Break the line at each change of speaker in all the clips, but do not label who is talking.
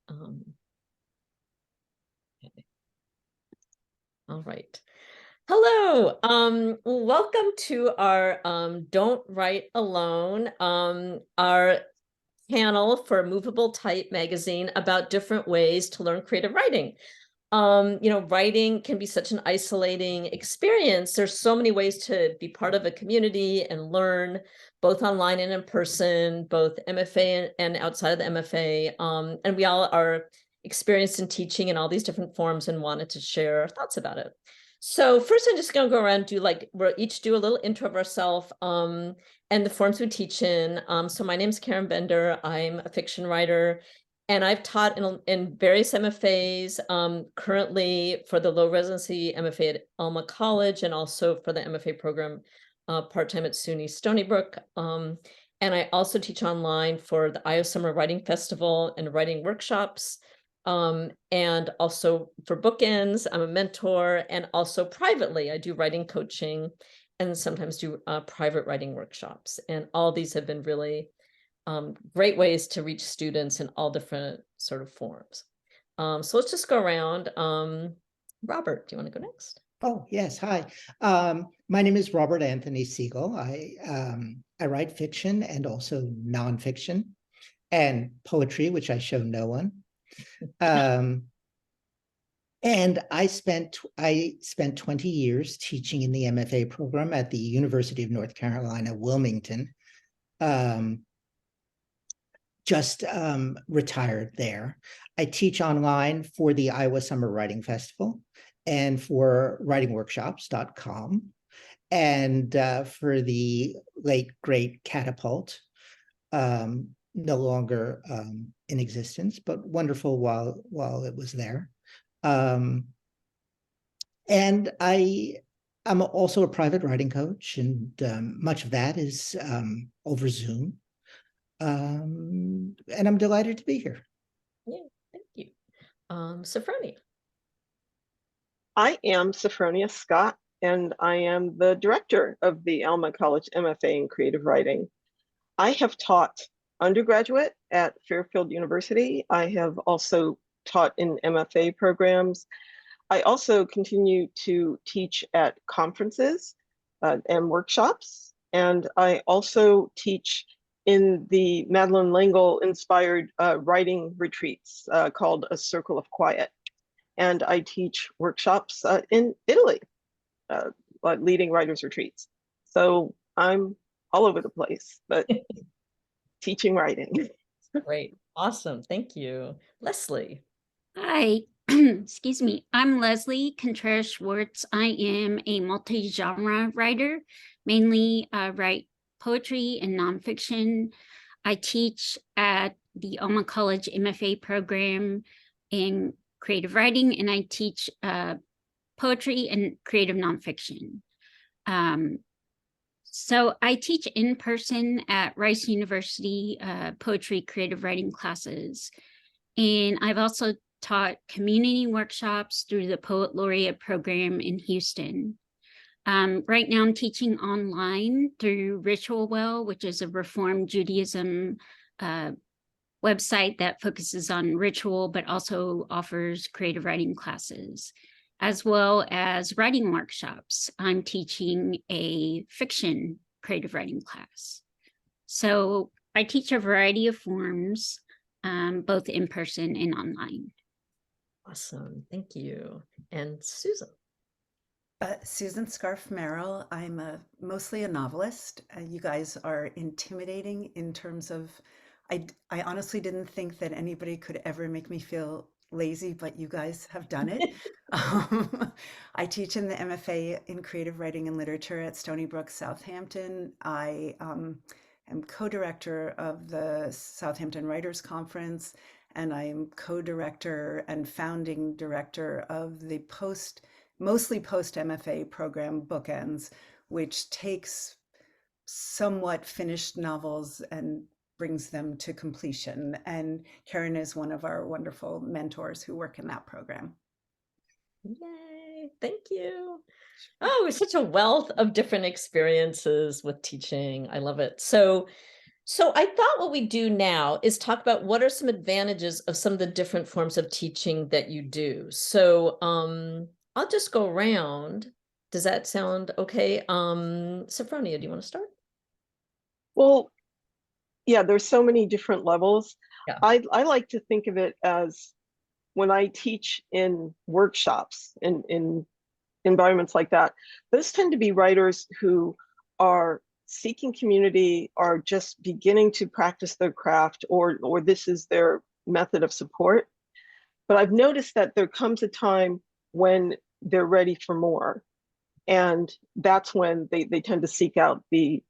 Okay. All right. Hello. Welcome to our Don't Write Alone, our panel for Movable Type magazine about different ways to learn creative writing. Writing can be such an isolating experience. There's so many ways to be part of a community and learn, both online and in person, both MFA and outside of the MFA. And we all are experienced in teaching in all these different forms and wanted to share our thoughts about it. So first, I'm just going to go around and do we'll each do a little intro of ourselves and the forms we teach in. So my name is Karen Bender. I'm a fiction writer. And I've taught in various MFAs, currently for the low residency MFA at Alma College, and also for the MFA program part-time at SUNY Stony Brook. And I also teach online for the Iowa Summer Writing Festival and writing workshops. And also for bookends, I'm a mentor, and also privately, I do writing coaching and sometimes do private writing workshops. And all these have been really great ways to reach students in all different sort of forms. So let's just go around. Robert, do you want to go next?
Oh, yes. Hi. My name is Robert Anthony Siegel. I write fiction and also nonfiction and poetry, which I show no one. And I spent 20 years teaching in the MFA program at the University of North Carolina, Wilmington. Just retired there. I teach online for the Iowa Summer Writing Festival and for writingworkshops.com and for the late great Catapult, no longer in existence, but wonderful while it was there. And I'm also a private writing coach, and much of that is over Zoom. And I'm delighted to be here.
Yeah, thank you. Sophronia.
I am Sophronia Scott, and I am the director of the Alma College MFA in Creative Writing. I have taught undergraduate at Fairfield University. I have also taught in MFA programs. I also continue to teach at conferences and workshops, and I also teach in the Madeleine L'Engle inspired writing retreats called A Circle of Quiet. And I teach workshops in Italy, leading writers retreats. So I'm all over the place, but teaching writing.
Great. Awesome. Thank you. Leslie.
Hi. Excuse me. I'm Leslie Contreras Schwartz. I am a multi-genre writer, mainly write poetry and nonfiction. I teach at the Alma College MFA program in creative writing, and I teach poetry and creative nonfiction. So I teach in person at Rice University poetry creative writing classes. And I've also taught community workshops through the Poet Laureate program in Houston. Right now I'm teaching online through Ritual Well, which is a Reformed Judaism website that focuses on ritual, but also offers creative writing classes, as well as writing workshops. I'm teaching a fiction creative writing class. So I teach a variety of forms, both in person and online.
Awesome. Thank you. And Susan.
Susan Scarf Merrill. I'm mostly a novelist. You guys are intimidating in terms of, I honestly didn't think that anybody could ever make me feel lazy, but you guys have done it. I teach in the MFA in Creative Writing and Literature at Stony Brook, Southampton. I am co-director of the Southampton Writers Conference, and I am co-director and founding director of the mostly post-MFA program Bookends, which takes somewhat finished novels and brings them to completion. And Karen is one of our wonderful mentors who work in that program.
Yay, thank you. Oh, it's such a wealth of different experiences with teaching. I love it. So So I thought what we do now is talk about what are some advantages of some of the different forms of teaching that you do. So I'll just go around. Does that sound okay? Sophronia, do you want to start?
Well, yeah, there's so many different levels.
Yeah.
I like to think of it as when I teach in workshops in environments like that, those tend to be writers who are seeking community, are just beginning to practice their craft, or this is their method of support. But I've noticed that there comes a time when they're ready for more. And that's when they tend to seek out the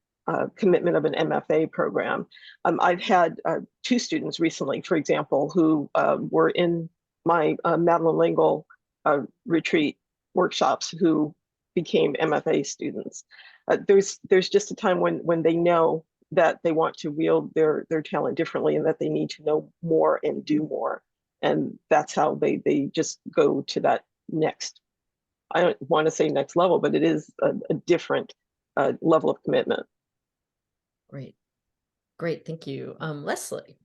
commitment of an MFA program. I've had 2 students recently, for example, who were in my Madeline Lingle retreat workshops who became MFA students. There's just a time when they know that they want to wield their talent differently and that they need to know more and do more. And that's how they just go to that next, I don't want to say next level, but it is a different level of commitment.
Great. Great. Thank you. Leslie.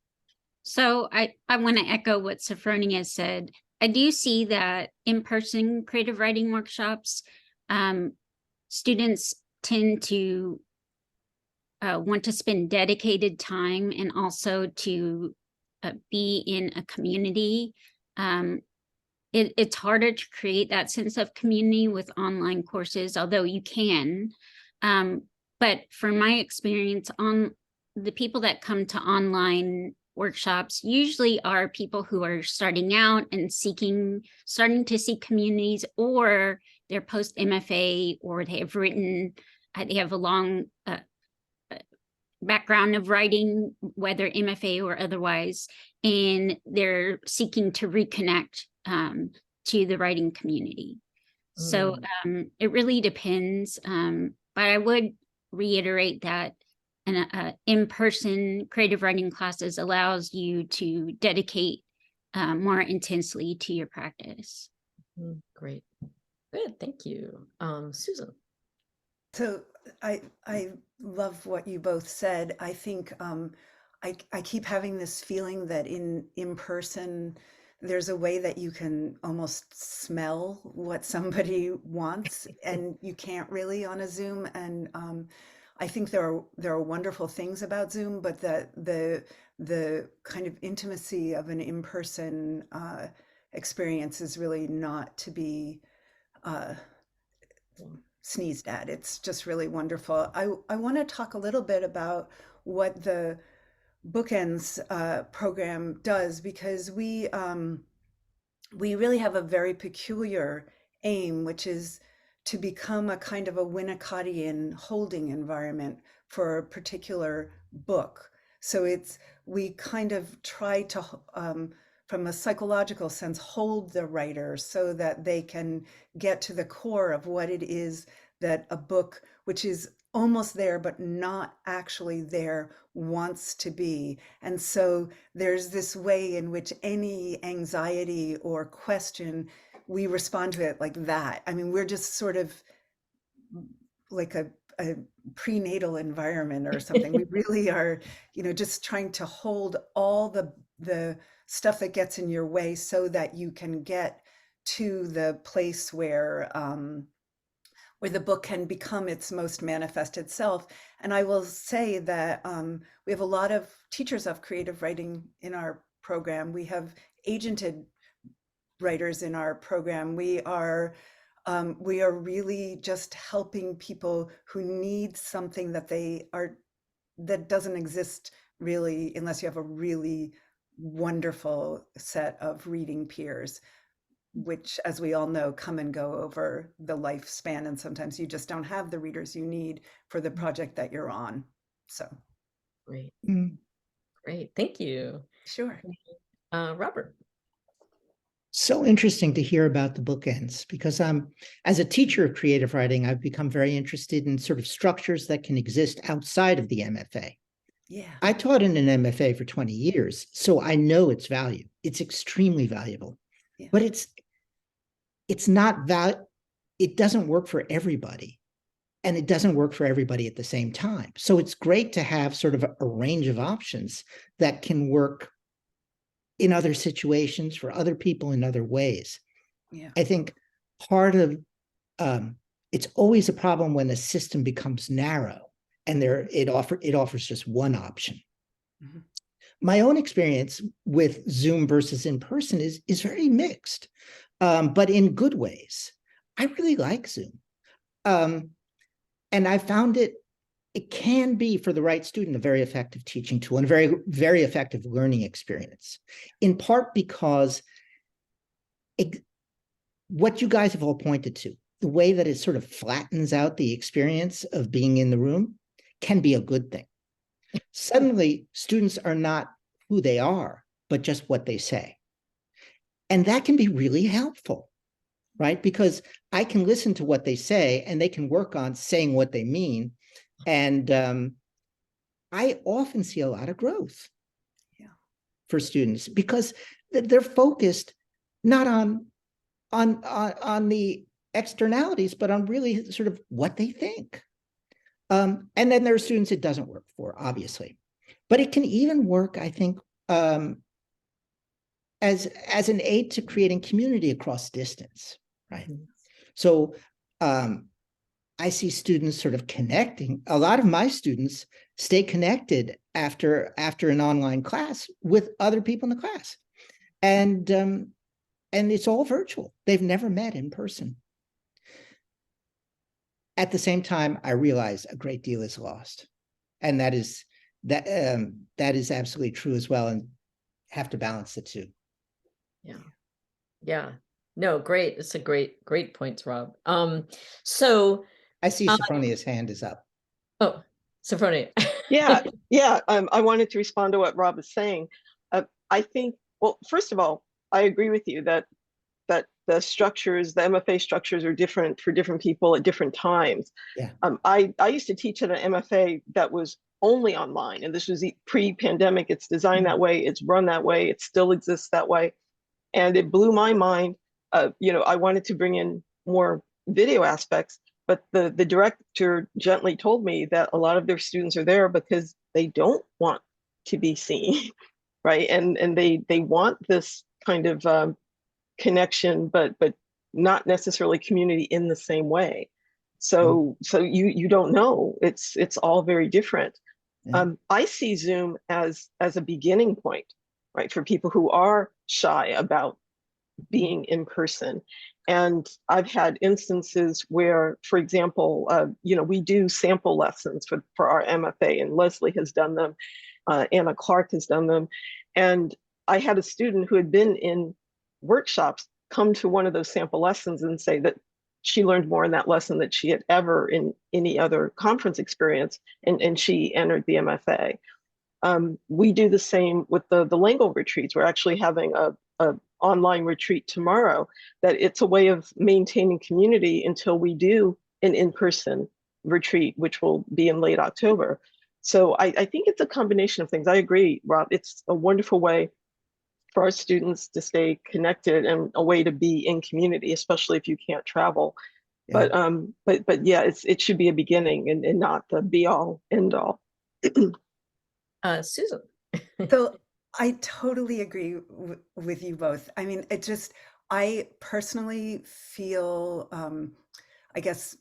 So I want to echo what Sophronia said. I do see that in-person creative writing workshops, students tend to want to spend dedicated time and also to be in a community. It's harder to create that sense of community with online courses, although you can. But from my experience, on the people that come to online workshops usually are people who are starting out and starting to seek communities, or they're post MFA, or they have a long background of writing, whether MFA or otherwise, and they're seeking to reconnect to the writing community. So it really depends. But I would reiterate that an in-person creative writing classes allows you to dedicate more intensely to your practice.
Great. Good. Thank you. Susan.
So I love what you both said. I think I keep having this feeling that in person, there's a way that you can almost smell what somebody wants, and you can't really on a Zoom. And I think there are wonderful things about Zoom, but the kind of intimacy of an in-person experience is really not to be sneezed at. It's just really wonderful. I want to talk a little bit about what the Bookends program does, because we really have a very peculiar aim, which is to become a kind of a Winnicottian holding environment for a particular book. So we kind of try to, from a psychological sense, hold the writer so that they can get to the core of what it is that a book, which is almost there but not actually there, wants to be. And so there's this way in which any anxiety or question, we respond to it like that. I mean, we're just sort of like a prenatal environment or something. We really are, just trying to hold all the stuff that gets in your way so that you can get to the place where the book can become its most manifested self. And I will say that we have a lot of teachers of creative writing in our program. We have agented writers in our program. We are really just helping people who need something that doesn't exist really unless you have a really wonderful set of reading peers, which, as we all know, come and go over the lifespan. And sometimes you just don't have the readers you need for the project that you're on. So.
Great. Great. Thank you.
Sure.
Robert.
So interesting to hear about the bookends, because as a teacher of creative writing, I've become very interested in sort of structures that can exist outside of the MFA.
Yeah.
I taught in an MFA for 20 years, so I know its value. It's extremely valuable, but it's not it doesn't work for everybody. and it doesn't work for everybody at the same time. So it's great to have sort of a range of options that can work in other situations for other people in other ways.
Yeah.
I think part of it's always a problem when the system becomes narrow and it offers just one option.
Mm-hmm.
My own experience with Zoom versus in person is very mixed, but in good ways. I really like Zoom, and I found it can be, for the right student, a very effective teaching tool and a very, very effective learning experience, in part because what you guys have all pointed to, the way that it sort of flattens out the experience of being in the room, can be a good thing. Suddenly, students are not who they are, but just what they say. And that can be really helpful, right? Because I can listen to what they say and they can work on saying what they mean. And I often see a lot of growth for students because they're focused not on the externalities, but on really sort of what they think. And then there are students it doesn't work for, obviously. But it can even work, I think, as an aid to creating community across distance, right? Mm-hmm. So I see students sort of connecting. A lot of my students stay connected after an online class with other people in the class. And it's all virtual. They've never met in person. At the same time, I realize a great deal is lost. And that is absolutely true as well, and have to balance the two.
Yeah. Yeah. No, great. It's a great points, Rob. So
I see Sophronia's hand is up.
Oh, Sophronia.
Yeah. I wanted to respond to what Rob is saying. I think, well, first of all, I agree with you that the structures, the MFA structures, are different for different people at different times.
Yeah.
I used to teach at an MFA that was only online, and this was pre-pandemic. It's designed that way. It's run that way. It still exists that way, and it blew my mind. I wanted to bring in more video aspects, but the director gently told me that a lot of their students are there because they don't want to be seen, right? And they want this kind of connection, but not necessarily community in the same way. So you don't know. It's all very different. Yeah. I see Zoom as a beginning point, right, for people who are shy about being in person. And I've had instances where, for example, we do sample lessons for our MFA, and Leslie has done them, Anna Clark has done them. And I had a student who had been in workshops come to one of those sample lessons and say that she learned more in that lesson than she had ever in any other conference experience, and she entered the MFA. We do the same with the Langle retreats. We're actually having a online retreat tomorrow, that it's a way of maintaining community until we do an in-person retreat, which will be in late October. So I think it's a combination of things. I agree, Rob. It's a wonderful way for our students to stay connected and a way to be in community, especially if you can't travel. Yeah. But yeah, it should be a beginning and not the be all end all.
Susan.
So I totally agree with you both. I mean, I personally feel, I guess,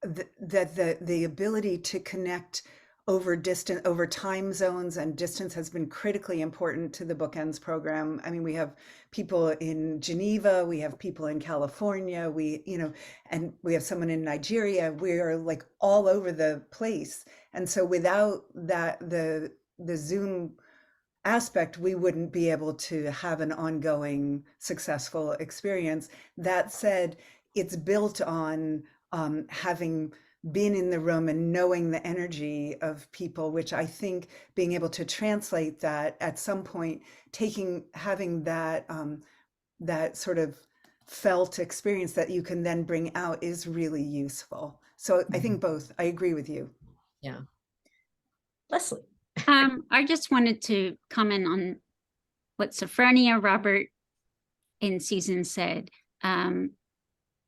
that the ability to connect over time zones and distance has been critically important to the Bookends program. I mean, we have people in Geneva, we have people in California, and we have someone in Nigeria. We are like all over the place. And so without that, the Zoom aspect, we wouldn't be able to have an ongoing successful experience. That said, it's built on having been in the room and knowing the energy of people, which I think being able to translate that at some point, having that sort of felt experience that you can then bring out is really useful. So I think both. I agree with you.
Yeah. Leslie.
I just wanted to comment on what Sophronia, Robert, and Susan said.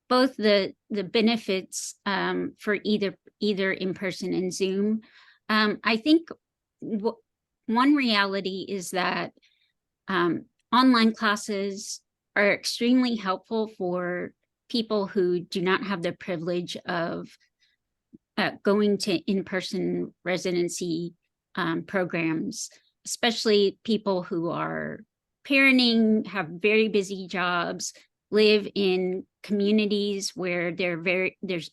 both the benefits for either in person and Zoom. I think one reality is that online classes are extremely helpful for people who do not have the privilege of going to in-person residency programs, especially people who are parenting, have very busy jobs, live in communities where there's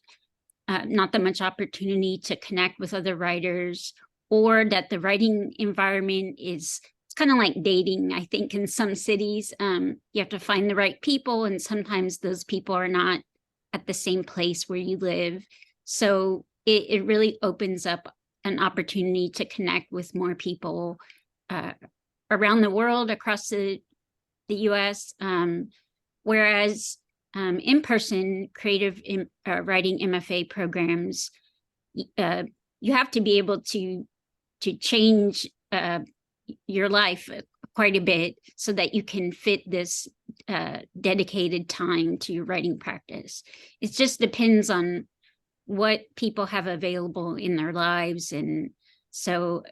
not that much opportunity to connect with other writers, or that the writing environment is, it's kind of like dating. I think in some cities, you have to find the right people, and sometimes those people are not at the same place where you live. So it really opens up an opportunity to connect with more people around the world, across the US, whereas in-person creative writing MFA programs, you have to be able to change your life quite a bit so that you can fit this dedicated time to your writing practice. It just depends on what people have available in their lives, and so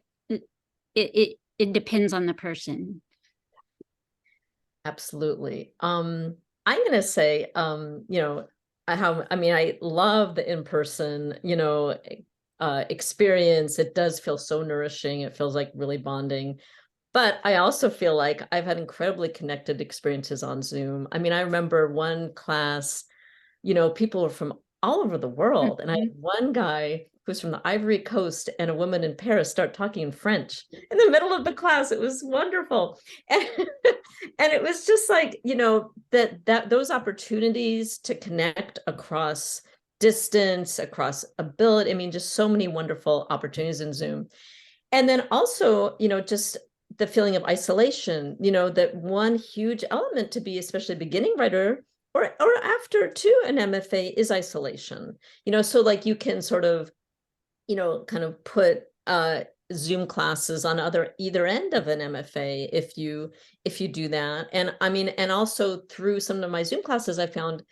it depends on the person.
Absolutely. I'm gonna say, you know, I love the in-person, experience. It does feel so nourishing. It feels like really bonding. But I also feel like I've had incredibly connected experiences on Zoom. I mean, I remember one class, people were from all over the world. And I had one guy who's from the Ivory Coast and a woman in Paris start talking in French in the middle of the class. It was wonderful. And, and it was just like, that those opportunities to connect across distance, across ability. I mean, just so many wonderful opportunities in Zoom. And then also, just the feeling of isolation, that one huge element to be, especially a beginning writer or after too an MFA, is isolation. So like you can sort of, kind of put Zoom classes on either end of an MFA if you do that. And I mean, and also through some of my Zoom classes, I found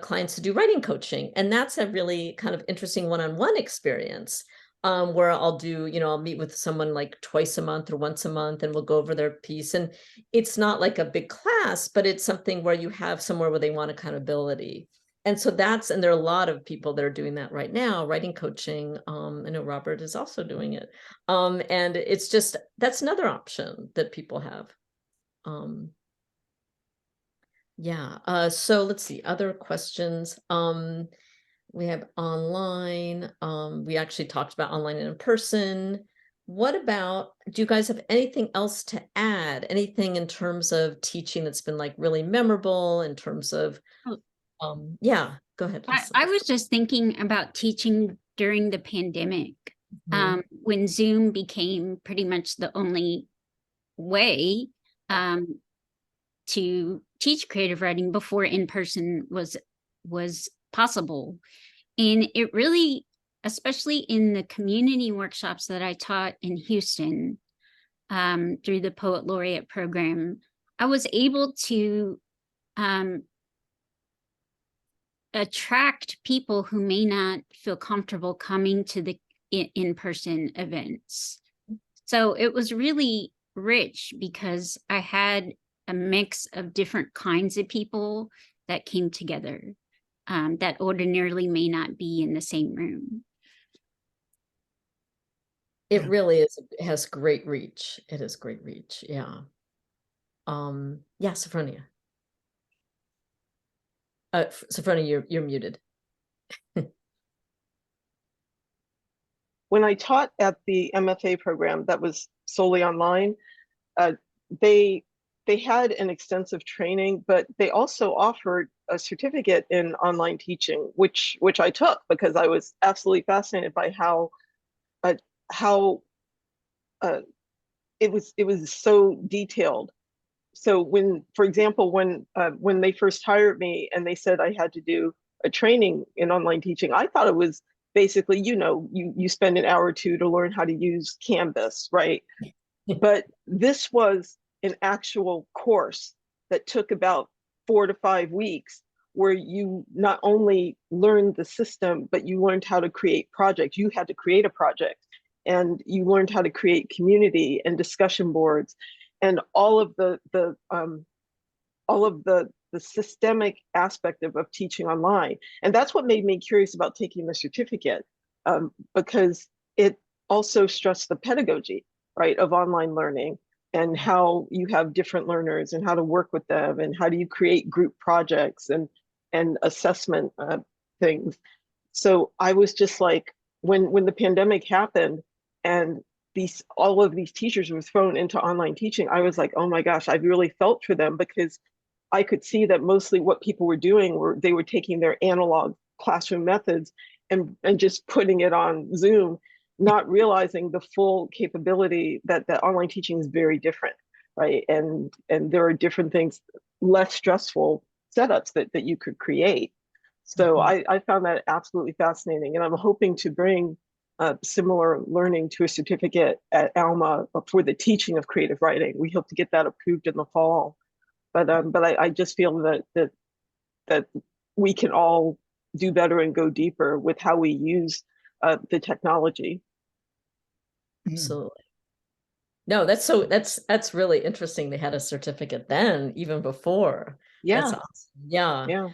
clients to do writing coaching, and that's a really kind of interesting one-on-one experience. Where I'll do, I'll meet with someone like twice a month or once a month, and we'll go over their piece. And it's not like a big class, but it's something where you have somewhere where they want accountability. And so and there are a lot of people that are doing that right now, writing coaching. I know Robert is also doing it. And it's just, that's another option that people have. Yeah. So let's see, other questions. We have online. We actually talked about online and in person. What about, do you guys have anything else to add? Anything in terms of teaching that's been like really memorable in terms of, yeah, go ahead.
I was just thinking about teaching during the pandemic, when Zoom became pretty much the only way to teach creative writing before in-person was possible. And it really, especially in the community workshops that I taught in Houston through the Poet Laureate program, I was able to attract people who may not feel comfortable coming to the in-person events. So it was really rich because I had a mix of different kinds of people that came together. That ordinarily may not be in the same room.
It really is. It has great reach. It has great reach. Yeah. Yeah, Sophronia. Sophronia, you're muted.
When I taught at the MFA program that was solely online, they had an extensive training, but they also offered a certificate in online teaching, which I took because I was absolutely fascinated by how it was so detailed. So when, for example, when they first hired me and they said I had to do a training in online teaching, I thought it was basically, you spend an hour or two to learn how to use Canvas, right? But this was an actual course that took about 4 to 5 weeks where you not only learned the system, but you learned how to create projects. You had to create a project, and you learned how to create community and discussion boards, and all of the systemic aspect of teaching online. And that's what made me curious about taking the certificate, because it also stressed the pedagogy, right, of online learning, and how you have different learners and how to work with them, and how do you create group projects and assessment things. So I was just like, when the pandemic happened and all of these teachers were thrown into online teaching, I was like, oh my gosh, I really felt for them, because I could see that mostly what people were doing they were taking their analog classroom methods and just putting it on Zoom, not realizing the full capability that online teaching is very different, right? And there are different things, less stressful setups that you could create. So I found that absolutely fascinating, and I'm hoping to bring similar learning to a certificate at Alma for the teaching of creative writing. We hope to get that approved in the fall. But I just feel that we can all do better and go deeper with how we use the technology.
Absolutely. No, that's really interesting. They had a certificate then, even before.
Yeah.
That's awesome. Yeah.
Yeah.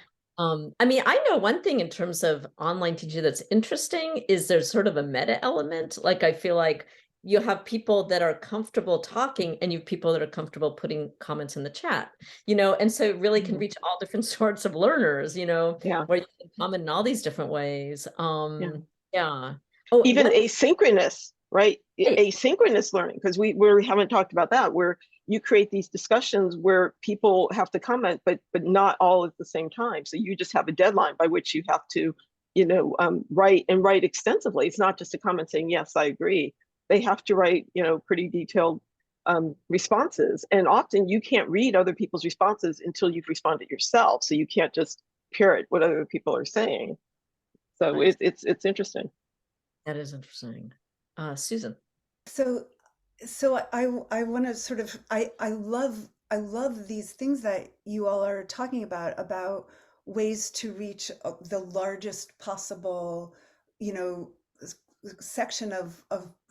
I mean, I know one thing in terms of online teaching that's interesting is there's sort of a meta element. Like, I feel like you have people that are comfortable talking, and you have people that are comfortable putting comments in the chat, and so it really can reach all different sorts of learners,
Yeah.
where you can comment in all these different ways. Yeah.
Oh, even asynchronous, right? Asynchronous learning, because we haven't talked about that, where you create these discussions where people have to comment, but not all at the same time. So you just have a deadline by which you have to, write extensively. It's not just a comment saying, yes, I agree. They have to write, pretty detailed responses. And often you can't read other people's responses until you've responded yourself. So you can't just parrot what other people are saying. So nice. It's interesting.
That is interesting. Susan.
So I want to sort of, I love these things that you all are talking about ways to reach the largest possible, section of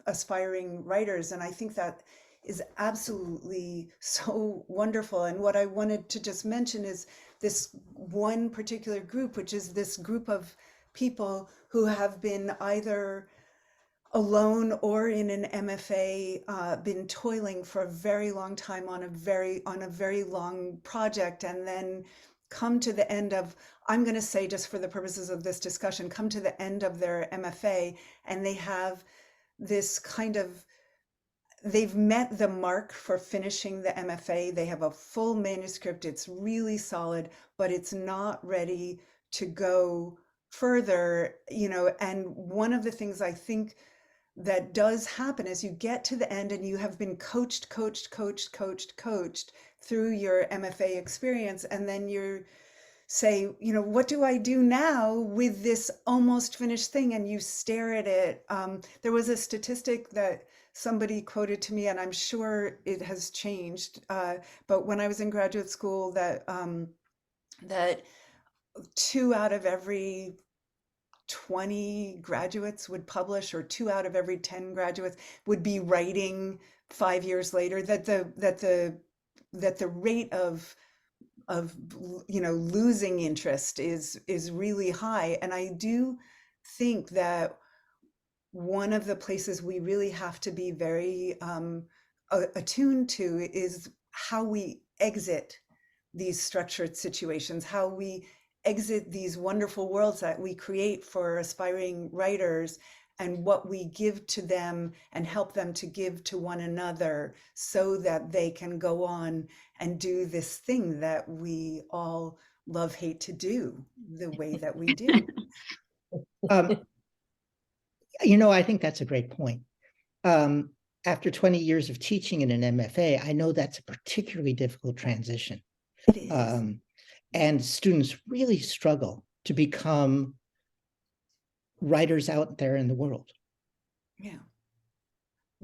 aspiring writers. And I think that is absolutely so wonderful. And what I wanted to just mention is this one particular group, which is this group of people who have been either alone or in an MFA, been toiling for a very long time on a very long project, and then come to the end of, I'm going to say, just for the purposes of this discussion, come to the end of their MFA, and they have this kind of, they've met the mark for finishing the MFA. They have a full manuscript. It's really solid, but it's not ready to go further, and one of the things I think that does happen is you get to the end and you have been coached through your MFA experience, and then you say, what do I do now with this almost finished thing? And you stare at it. There was a statistic that somebody quoted to me, and I'm sure it has changed, but when I was in graduate school, that 2 out of every 20 graduates would publish, or 2 out of every 10 graduates would be writing 5 years later, that the rate of losing interest is really high. And I do think that one of the places we really have to be very attuned to is how we exit these structured situations, how we exit these wonderful worlds that we create for aspiring writers, and what we give to them and help them to give to one another, so that they can go on and do this thing that we all love, hate to do the way that we do.
I think that's a great point. After 20 years of teaching in an MFA, I know that's a particularly difficult transition.
It is.
And students really struggle to become writers out there in the world.
Yeah.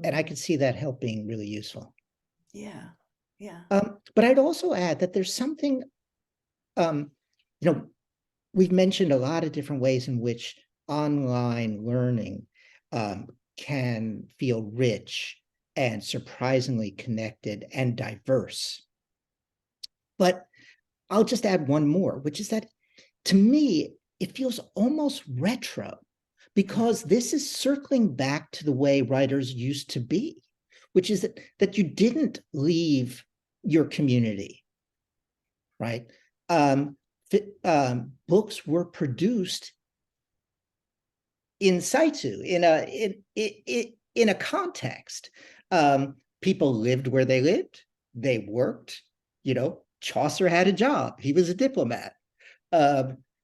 And I could see that help being really useful.
Yeah.
But I'd also add that there's something, we've mentioned a lot of different ways in which online learning can feel rich and surprisingly connected and diverse. But I'll just add one more, which is that to me, it feels almost retro because this is circling back to the way writers used to be, which is that you didn't leave your community, right? Books were produced in situ, in a context. People lived where they lived. They worked. Chaucer had a job. He was a diplomat.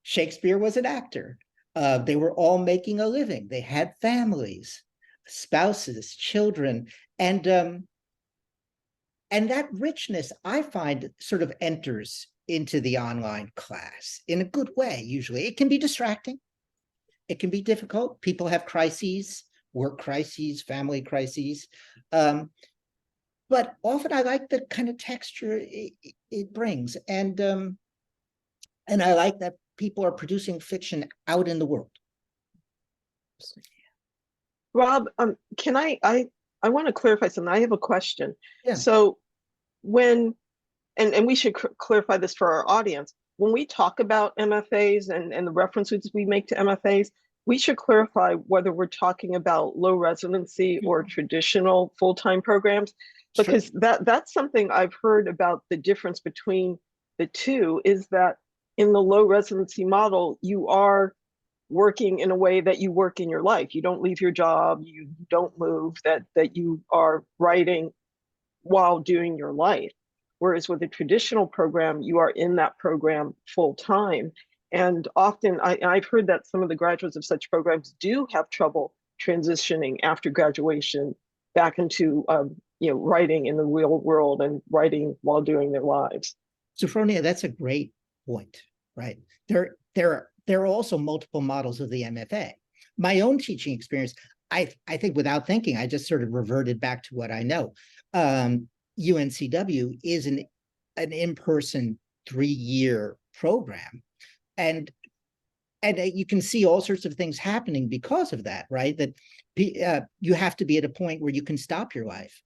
Shakespeare was an actor. They were all making a living. They had families, spouses, children, and that richness, I find, sort of enters into the online class in a good way. Usually, it can be distracting. It can be difficult. People have crises, work crises, family crises. But often I like the kind of texture it brings. And I like that people are producing fiction out in the world.
Rob, can I want to clarify something. I have a question.
Yeah.
So when, and we should clarify this for our audience, when we talk about MFAs and the references we make to MFAs, we should clarify whether we're talking about low residency or traditional full-time programs, because that's something I've heard about. The difference between the two is that in the low residency model, you are working in a way that you work in your life. You don't leave your job, you don't move, that you are writing while doing your life. Whereas with a traditional program, you are in that program full time. And often I've heard that some of the graduates of such programs do have trouble transitioning after graduation back into writing in the real world and writing while doing their lives.
Sophronia, that's a great point, right? There are also multiple models of the MFA. My own teaching experience, I think without thinking, I just sort of reverted back to what I know. UNCW is an in-person 3-year program. And you can see all sorts of things happening because of that, right? That you have to be at a point where you can stop your life.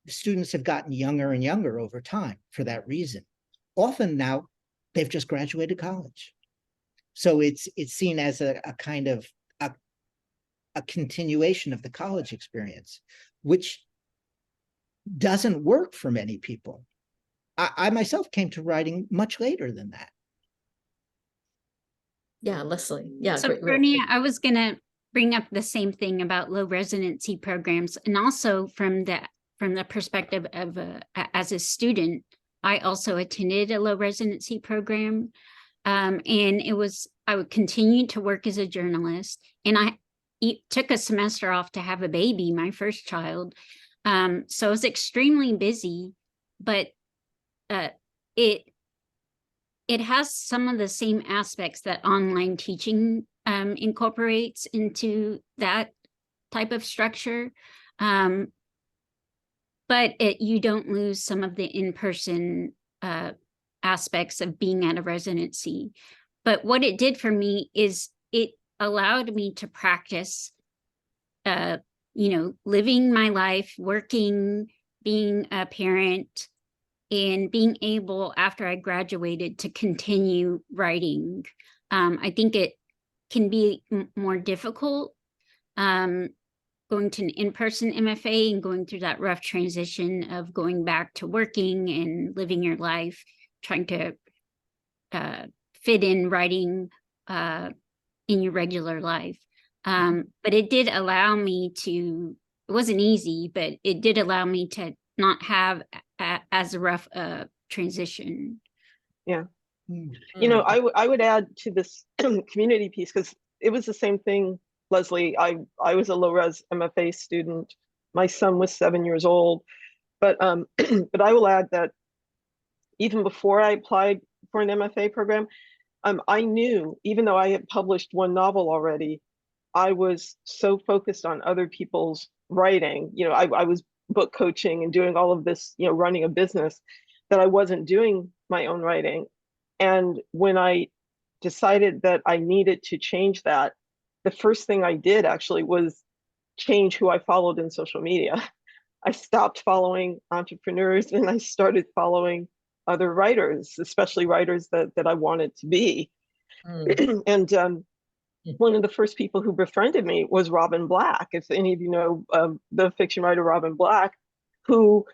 Students have gotten younger and younger over time for that reason. Often now, they've just graduated college. So it's seen as a kind of a continuation of the college experience, which doesn't work for many people. I myself came to writing much later than that.
Yeah, Leslie. Yeah.
So
great.
Bernie, I was gonna bring up the same thing about low residency programs, and also from the perspective of as a student, I also attended a low residency program, and I would continue to work as a journalist, and I took a semester off to have a baby, my first child, so I was extremely busy, but it has some of the same aspects that online teaching incorporates into that type of structure. But you don't lose some of the in-person aspects of being at a residency. But what it did for me is it allowed me to practice, living my life, working, being a parent, and being able, after I graduated, to continue writing. I think it can be more difficult going to an in-person MFA and going through that rough transition of going back to working and living your life, trying to fit in writing in your regular life. But it did allow me to, it wasn't easy, but it did allow me to not have as a rough transition.
Yeah. I would add to this community piece, because it was the same thing, Leslie. I was a low res MFA student. My son was 7 years old, but but I will add that even before I applied for an MFA program, I knew, even though I had published one novel already, I was so focused on other people's writing. I was book coaching and doing all of this, running a business, that I wasn't doing my own writing. And when I decided that I needed to change that, the first thing I did actually was change who I followed in social media. I stopped following entrepreneurs and I started following other writers, especially writers that I wanted to be.
Mm.
And one of the first people who befriended me was Robin Black. If any of you know the fiction writer Robin Black, who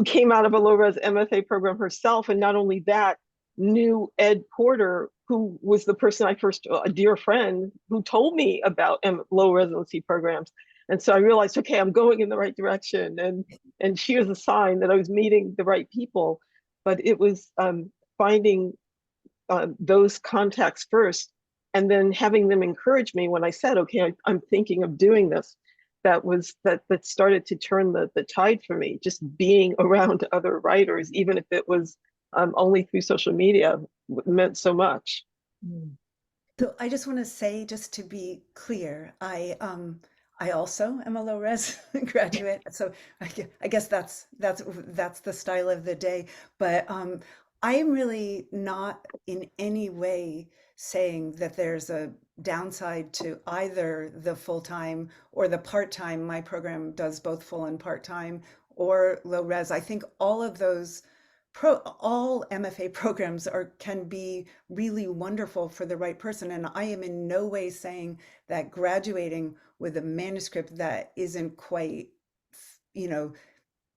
came out of a low-res MFA program herself, and not only that, knew Ed Porter, who was the person I first, a dear friend, who told me about low residency programs. And so I realized, okay, I'm going in the right direction, and she was a sign that I was meeting the right people. But it was finding those contacts first, and then having them encourage me when I said, okay, I'm thinking of doing this. That started to turn the tide for me. Just being around other writers, even if it was only through social media, meant so much.
Mm.
So I just want to say, just to be clear, I also am a low res graduate, so I guess that's the style of the day. But I am really not in any way saying that there's a downside to either the full-time or the part-time. My program does both full and part-time, or low res. I think all of those all MFA programs can be really wonderful for the right person. And I am in no way saying that graduating with a manuscript that isn't quite, you know,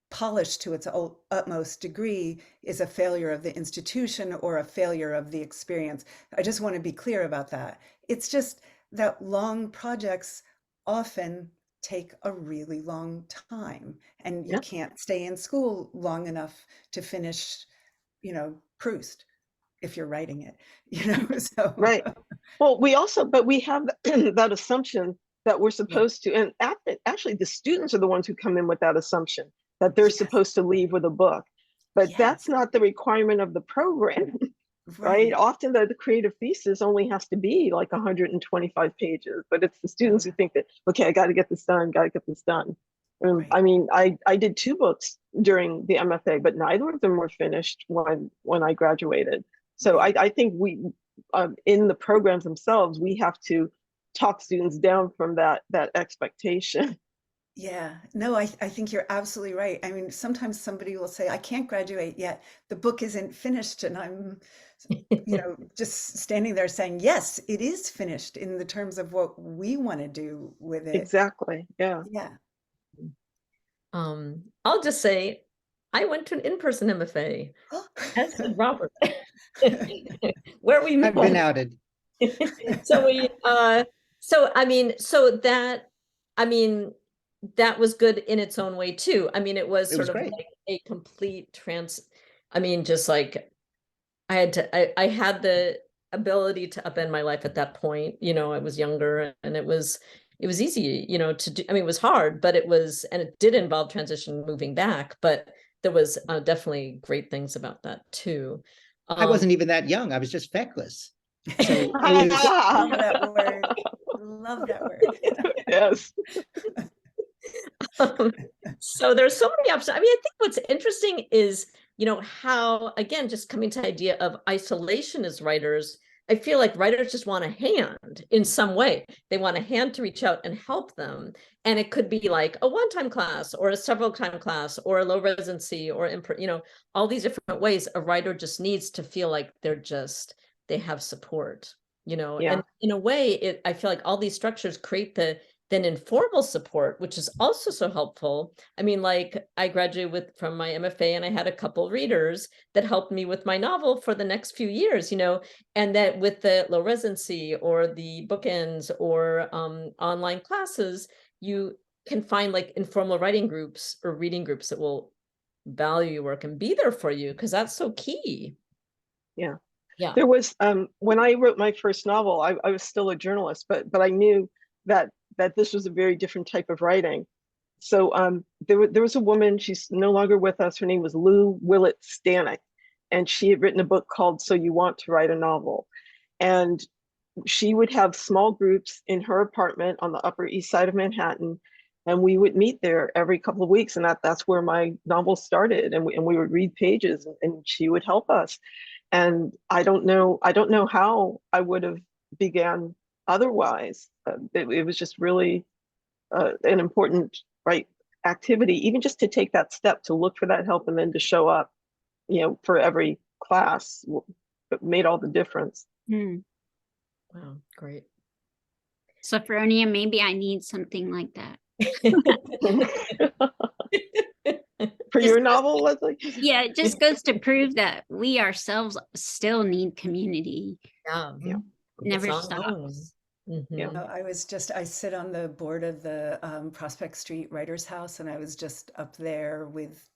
polished to its utmost degree is a failure of the institution or a failure of the experience. I just want to be clear about that. It's just that long projects often take a really long time, and you
Yeah.
can't stay in school long enough to finish, Proust if you're writing it, so.
Right. Well, but we have that assumption that we're
Yeah.
supposed to, and actually the students are the ones who come in with that assumption that they're
Yes.
supposed to leave with a book, but
Yes.
that's not the requirement of the program. Right?
Right.
Often the creative thesis only has to be like 125 pages, but it's the students who think that, okay, I got to get this done, got to get this done.
Right.
I mean, I did 2 books during the MFA, but neither of them were finished when I graduated. So
Right.
I think we, in the programs themselves, we have to talk students down from that expectation.
Yeah, no, I think you're absolutely right. I mean, sometimes somebody will say, I can't graduate yet. The book isn't finished. And I'm, just standing there saying, yes, it is finished in the terms of what we want to do with it.
Exactly. Yeah.
Yeah.
I'll just say I went to an in-person MFA, as did Robert, where we
I've been
met.
outed.
So that was good in its own way too. I mean, it was
It was
sort of
great.
like a complete just like I had the ability to upend my life at that point. I was younger, and it was easy, to do. I mean, it was hard, but and it did involve transition, moving back, but there was definitely great things about that too.
I wasn't even that young. I was just feckless. So it
Love
was,
that word. Love that word.
Yes.
So there's so many options. I mean, I think what's interesting is, how, again, just coming to the idea of isolation as writers, I feel like writers just want a hand in some way. They want a hand to reach out and help them. And it could be like a one-time class or a several-time class or a low residency or, all these different ways. A writer just needs to feel like they have support,
Yeah.
and in a way, I feel like all these structures create then informal support, which is also so helpful. I mean, like I graduated from my MFA, and I had a couple readers that helped me with my novel for the next few years, and that with the low residency or the bookends or online classes, you can find like informal writing groups or reading groups that will value your work and be there for you, because that's so key.
Yeah.
Yeah.
There was when I wrote my first novel, I was still a journalist, but I knew that this was a very different type of writing. So there was a woman, she's no longer with us. Her name was Lou Willett Stanek, and she had written a book called So You Want to Write a Novel. And she would have small groups in her apartment on the Upper East Side of Manhattan, and we would meet there every couple of weeks, and that's where my novel started. And we would read pages, and she would help us. And I don't know how I would have began otherwise. It was just really an important, right, activity, even just to take that step to look for that help and then to show up, for every class. It made all the difference.
Hmm.
Wow, great.
Sophronia, maybe I need something like that.
For
Just
your
goes
novel, Leslie?
Yeah, it just goes to prove that we ourselves still need community.
Yeah.
Yeah.
Never
It's ongoing.
stops.
Yeah.
Mhm.
I sit on the board of the Prospect Street Writers House, and I was just up there with,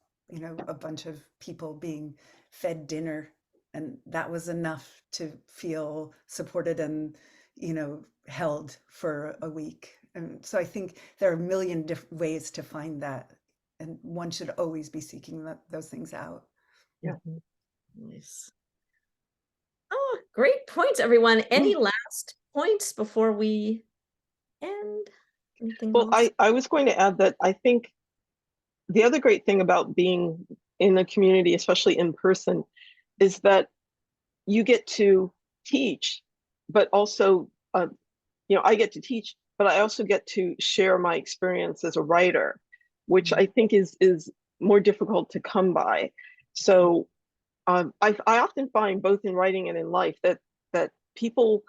a bunch of people being fed dinner. And that was enough to feel supported and, held for a week. And so I think there are a million different ways to find that. And one should always be seeking those things out.
Yeah.
Mhm. Nice. Oh, great points, everyone. Any last points before we end? Anything
Well,
else?
I was going to add that I think the other great thing about being in the community, especially in person, is that you get to teach, but also, I get to teach, but I also get to share my experience as a writer, which I think is more difficult to come by. So I often find both in writing and in life that people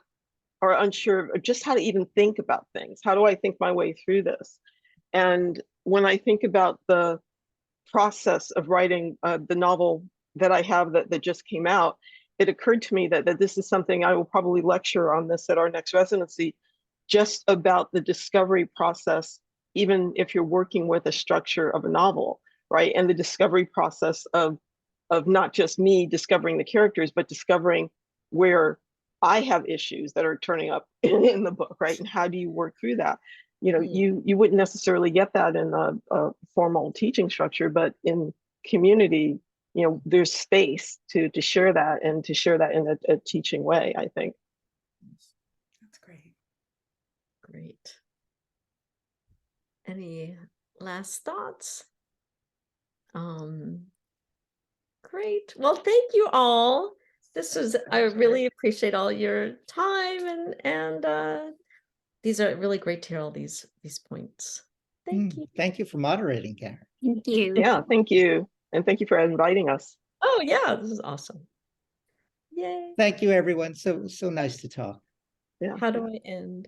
are unsure of just how to even think about things. How do I think my way through this? And when I think about the process of writing the novel that I have that just came out, it occurred to me that this is something I will probably lecture on this at our next residency, just about the discovery process, even if you're working with a structure of a novel, right? And the discovery process of not just me discovering the characters, but discovering where I have issues that are turning up in the book, right? And how do you work through that? You wouldn't necessarily get that in a formal teaching structure, but in community, there's space to share that and to share that in a teaching way, I think.
That's great.
Great. Any last thoughts? Great. Well, thank you all. This was, I really appreciate all your time and these are really great to hear all these points. Thank you.
Thank you for moderating, Karen.
Thank you.
Yeah, thank you. And thank you for inviting us.
Oh yeah, this is awesome. Yay.
Thank you, everyone. So nice to talk.
Yeah.
How do I end?